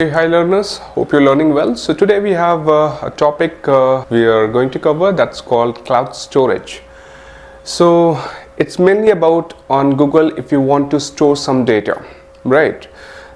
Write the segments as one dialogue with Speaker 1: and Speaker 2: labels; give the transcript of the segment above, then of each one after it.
Speaker 1: Hey, hi learners, hope you're learning well. So today we have a topic we are going to cover that's called cloud storage. So it's mainly about on Google if you want to store some data, right?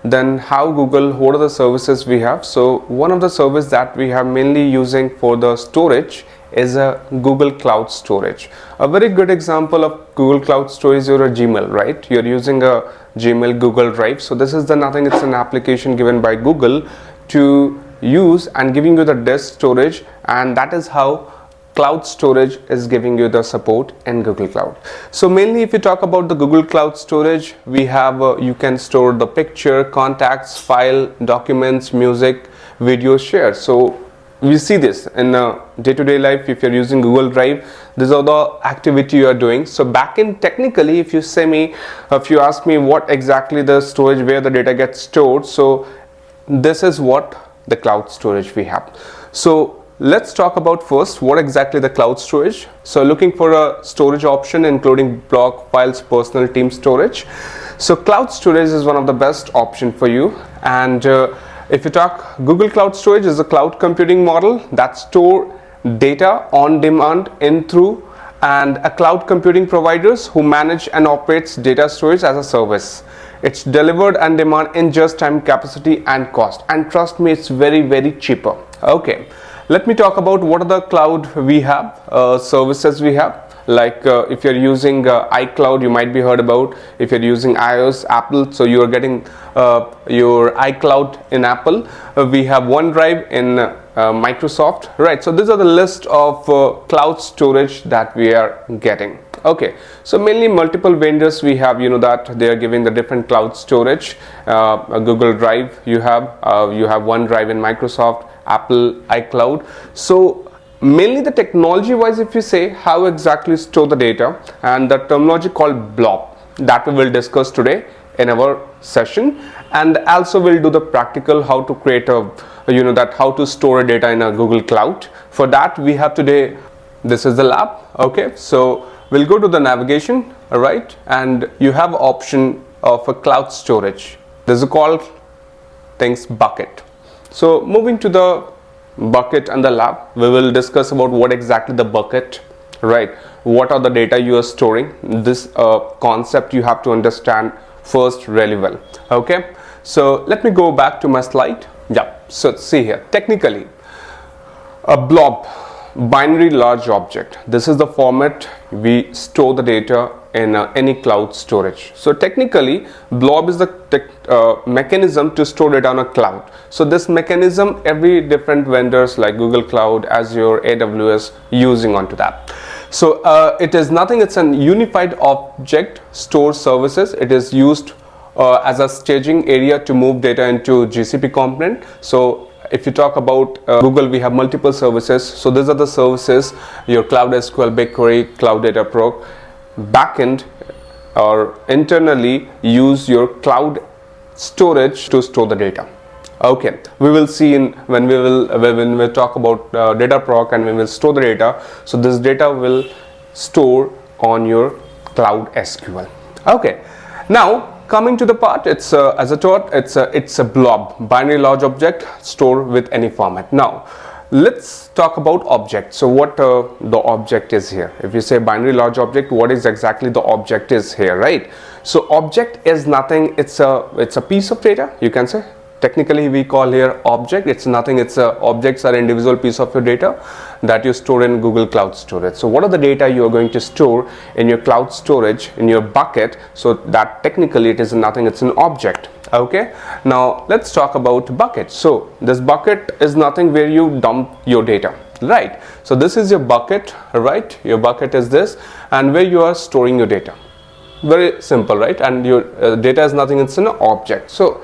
Speaker 1: Then how Google, what are the services we have? So one of the service that we have mainly using for the storage is a Google Cloud Storage. A very good example of Google Cloud Storage is your Gmail, right? You're using a Gmail Google Drive. So this is it's an application given by Google to use and giving you the disk storage, and that is how cloud storage is giving you the support in Google Cloud. So mainly if you talk about the Google Cloud Storage, we have you can store the picture, contacts, file, documents, music, video share. So we see this in day-to-day life. If you're using Google Drive, these are the activity you are doing. So backend technically, if you ask me what exactly the storage where the data gets stored, so this is what the cloud storage we have. So let's talk about first what exactly the cloud storage. So looking for a storage option including block, files, personal, team storage. So cloud storage is one of the best option for you. And if you talk, Google Cloud Storage is a cloud computing model that store data on demand in through and a cloud computing providers who manage and operates data storage as a service. It's delivered on demand in just time, capacity and cost, and trust me, it's very cheaper. Okay, let me talk about what are the cloud we have, services we have. Like if you're using iCloud, you might be heard about. If you're using iOS, Apple, so you're getting your iCloud in Apple. We have OneDrive in Microsoft, right? So these are the list of cloud storage that we are getting. Okay, so mainly multiple vendors we have, that they are giving the different cloud storage. Google Drive you have OneDrive in Microsoft, Apple, iCloud. So mainly the technology wise, if you say how exactly store the data, and the terminology called blob, that we will discuss today in our session. And also we'll do the practical how to create a how to store a data in a Google Cloud. For that we have today, this is the lab. Okay, so we'll go to the navigation, all right, and you have option of a cloud storage. This is called things bucket. So moving to the bucket and the lab, we will discuss about what exactly the bucket, right? What are the data you are storing? This concept you have to understand first really well. Okay, so let me go back to my slide. Yeah, so see here, technically a blob, binary large object, this is the format we store the data in any cloud storage. So technically blob is the mechanism to store data on a cloud. So this mechanism every different vendors like Google Cloud, Azure, AWS using onto that. So it is nothing, it's an unified object store services. It is used as a staging area to move data into GCP component. So if you talk about Google, we have multiple services. So these are the services, your Cloud SQL, BigQuery, Cloud Data Pro. Backend or internally use your cloud storage to store the data. Okay, we will see when we talk about data proc and we will store the data. So this data will store on your Cloud SQL. Okay, now coming to the part, it's as I taught, it's a blob, binary large object stored with any format. Now let's talk about object. So what the object is here. If you say binary large object, what is exactly the object is here, right? So object is nothing, it's a piece of data, you can say. Technically we call here object, it's nothing, objects are individual piece of your data that you store in Google Cloud Storage. So what are the data you are going to store in your cloud storage in your bucket? So that technically it is nothing, it's an object. Okay, now let's talk about bucket. So this bucket is nothing where you dump your data, right? So this is your bucket, right? Your bucket is this, and where you are storing your data. Very simple, right? And your data is nothing, it's an object. So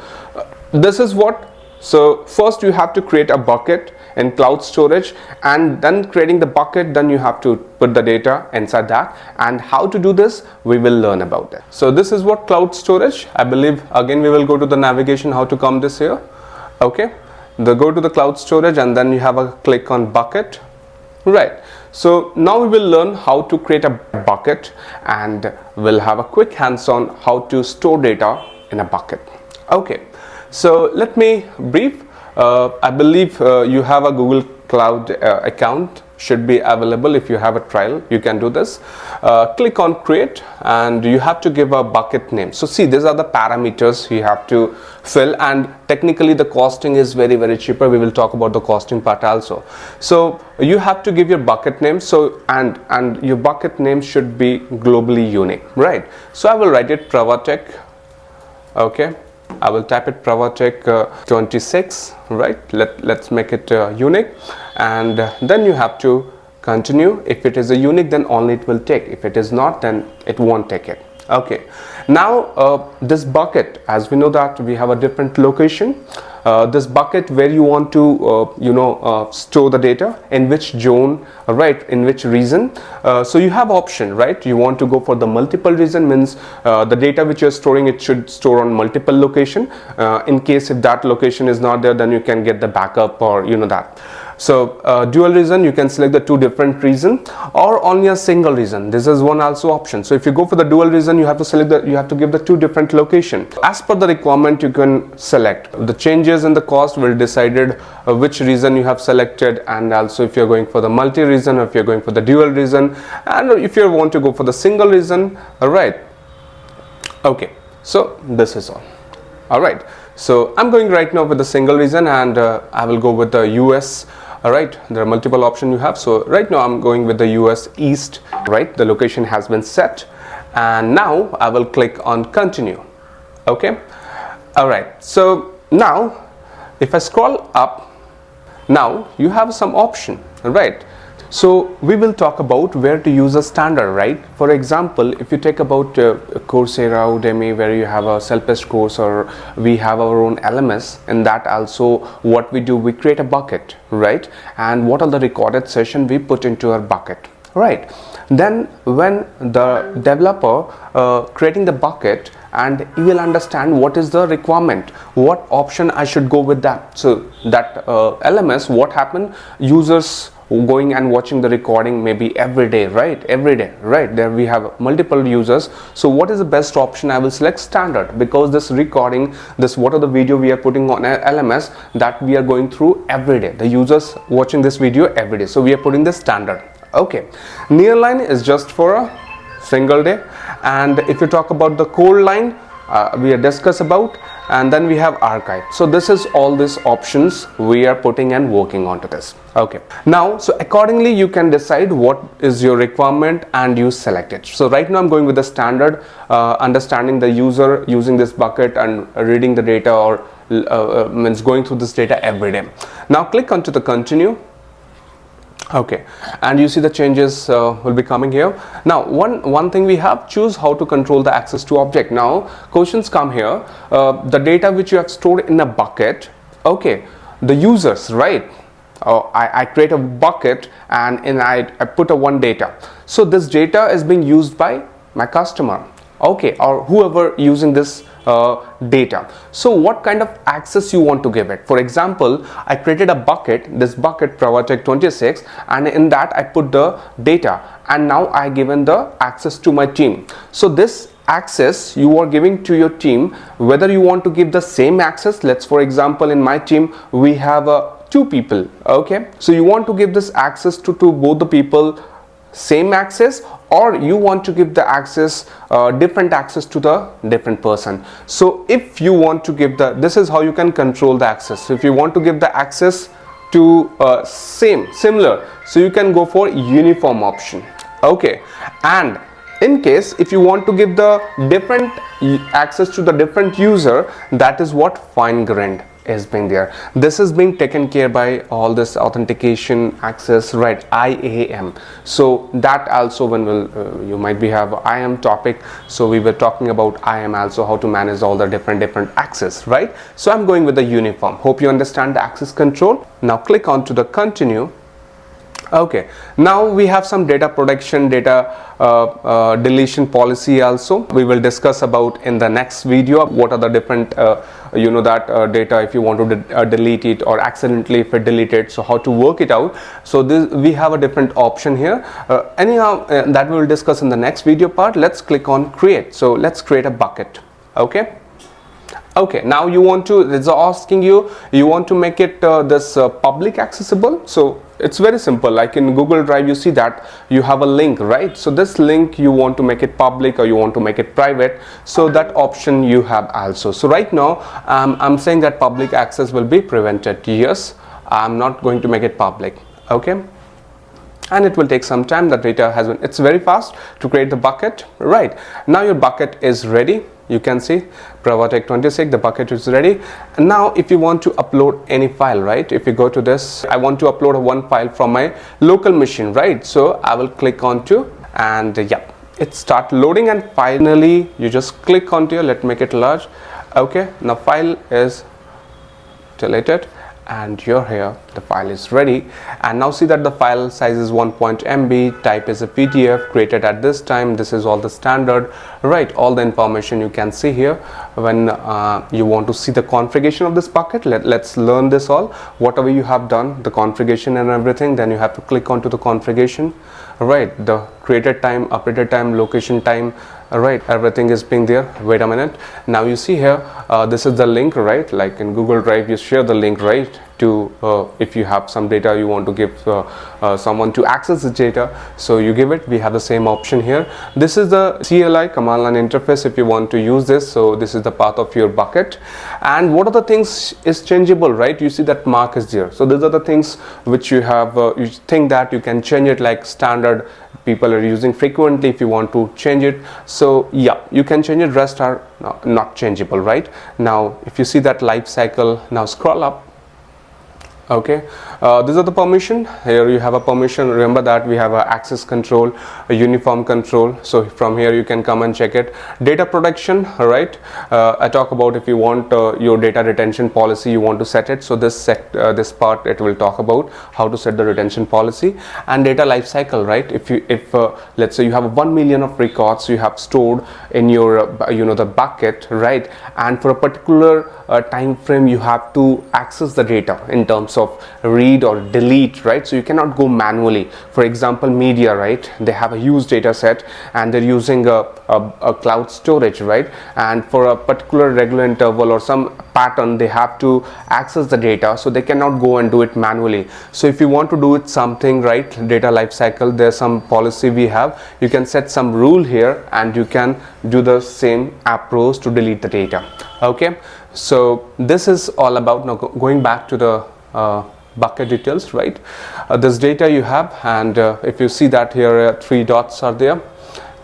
Speaker 1: this is what, so first you have to create a bucket in cloud storage, and then creating the bucket, then you have to put the data inside that. And how to do this, we will learn about that. So this is what cloud storage, I believe. Again we will go to the navigation, how to come this here. Okay, go to the cloud storage and then you have a click on bucket, right? So now we will learn how to create a bucket, and we'll have a quick hands-on how to store data in a bucket. Okay, So let me brief. I believe you have a Google Cloud account. Should be available. If you have a trial, you can do this. Click on create, and you have to give a bucket name. So see, these are the parameters you have to fill, and technically the costing is very cheaper. We will talk about the costing part also. So you have to give your bucket name. So and your bucket name should be globally unique, right? So I will write it Prwatech. Okay, I will type it Prwatech 26, right? Let's make it unique, and then you have to continue. If it is a unique, then only it will take. If it is not, then it won't take it. Okay, now this bucket, as we know that we have a different location. This bucket where you want to store the data, in which zone, right, in which region. So you have option, right? You want to go for the multiple region, means the data which you're storing, it should store on multiple location. In case if that location is not there, then you can get the backup, or that. So dual region, you can select the two different region, or only a single region. This is one also option. So if you go for the dual region, you have to select you have to give the two different location. As per the requirement, you can select. The changes in the cost will decided which region you have selected, and also if you're going for the multi region, or if you're going for the dual region, and if you want to go for the single region. All right. Okay. So this is all right. So I'm going right now with the single region, and I will go with the US. All right, there are multiple options you have. So right now I'm going with the US East, right? The location has been set, and now I will click on continue. Okay. All right. So now if I scroll up, now you have some option, right? So we will talk about where to use a standard, right? For example, if you take about Coursera, Udemy, where you have a self-paced course, or we have our own LMS, and that also what we do, we create a bucket, right? And what are the recorded session we put into our bucket, right? Then when the developer creating the bucket, and he will understand what is the requirement, what option I should go with that. So that LMS, what happened, users going and watching the recording maybe every day, right? There we have multiple users. So what is the best option? I will select standard, because this recording, what are the video we are putting on LMS, that we are going through every day, the users watching this video every day. So we are putting the standard. Okay, nearline is just for a single day, and if you talk about the core line, we are discuss about, and then we have archive. So this is all these options we are putting and working onto this. Okay, now so accordingly you can decide what is your requirement and you select it. So right now I'm going with the standard, understanding the user using this bucket and reading the data, or means going through this data every day. Now click onto the continue. Okay, and you see the changes will be coming here. Now one thing we have, choose how to control the access to object. Now questions come here, the data which you have stored in a bucket. Okay, the users, right? I create a bucket, and I put a one data. So this data is being used by my customer, okay, or whoever using this data. So what kind of access you want to give it? For example, I created a bucket, this bucket Prwatech 26, and in that I put the data, and now I given the access to my team. So this access you are giving to your team, whether you want to give the same access. Let's, for example, in my team we have two people. Okay, so you want to give this access to both the people, same access, or you want to give the access, different access to the different person. So if you want to give this is how you can control the access. So if you want to give the access to similar, so you can go for uniform option. Okay, and in case if you want to give the different access to the different user, that is what fine-grained is being there. This is being taken care by all this authentication access, right? IAM. So that also, when you might be have IAM topic, so we were talking about IAM also, how to manage all the different access, right? So I'm going with the uniform. Hope you understand the access control. Now click on to the continue. Okay, now we have some data protection, data deletion policy also. We will discuss about in the next video what are the different data, if you want to delete it, or accidentally if it deleted, so how to work it out. So this, we have a different option here. Anyhow, that we will discuss in the next video part. Let's click on create. So let's create a bucket. Okay. Okay, now you want to, it's asking you, you want to make it this public accessible. So it's very simple. Like in Google Drive, you see that you have a link, right? So this link you want to make it public or you want to make it private. So that option you have also. So right now I'm saying that public access will be prevented. Yes, I'm not going to make it public. Okay. And it will take some time. The data has been, it's very fast to create the bucket. Right now your bucket is ready. You can see Prwatech 26, the bucket is ready. And now if you want to upload any file, right, if you go to this, I want to upload one file from my local machine, right? So I will click onto, and yeah, it start loading, and finally you just click onto your, let's make it large. Okay, now file is deleted and you're here, the file is ready. And now see that the file size is 1 MB, type is a PDF, created at this time. This is all the standard, right? All the information you can see here. When you want to see the configuration of this bucket, let's learn this all. Whatever you have done, the configuration and everything, then you have to click onto the configuration, right? The created time, updated time, location time, right, everything is being there. Wait a minute, now you see here, this is the link, right? Like in Google Drive, you share the link, right, to if you have some data you want to give someone to access the data, so you give it. We have the same option here. This is the CLI, command line interface, if you want to use this. So this is the path of your bucket, and what are the things is changeable, right? You see that mark is there. So these are the things which you have, you think that you can change it, like standard people are using frequently. If you want to change it, so yeah, you can change it. Rest are not changeable, right? Now if you see that life cycle, now scroll up. Okay, these are the permission. Here you have a permission. Remember that we have a access control, a uniform control. So from here you can come and check it. Data protection, right? I talk about if you want your data retention policy, you want to set it. So this part it will talk about how to set the retention policy. And data life cycle, right? If let's say you have 1 million of records you have stored in your the bucket, right? And for a particular time frame you have to access the data in terms of read or delete, right? So you cannot go manually. For example, media, right? They have a huge data set and they're using a cloud storage, right? And for a particular regular interval or some pattern, they have to access the data, so they cannot go and do it manually. So if you want to do it something, right, data lifecycle, there's some policy we have. You can set some rule here and you can do the same approach to delete the data. Okay, so this is all about, now going back to the bucket details, right? This data you have, and if you see that here 3 dots are there.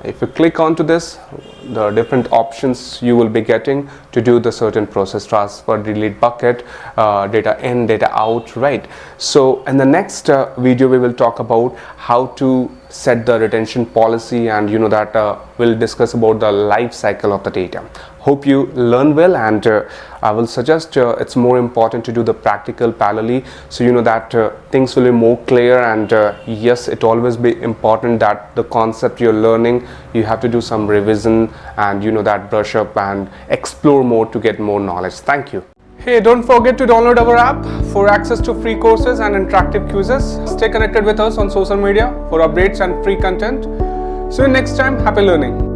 Speaker 1: If you click onto this, the different options you will be getting to do the certain process: transfer, delete bucket, data in, data out, right? So in the next video we will talk about how to set the retention policy, and we'll discuss about the life cycle of the data. Hope you learn well, and I will suggest it's more important to do the practical parallelly, so things will be more clear. And yes, it always be important that the concept you're learning, you have to do some revision and brush up and explore more to get more knowledge. Thank you. Hey, don't forget to download our app for access to free courses and interactive quizzes. Stay connected with us on social media for updates and free content. See you next time. Happy learning.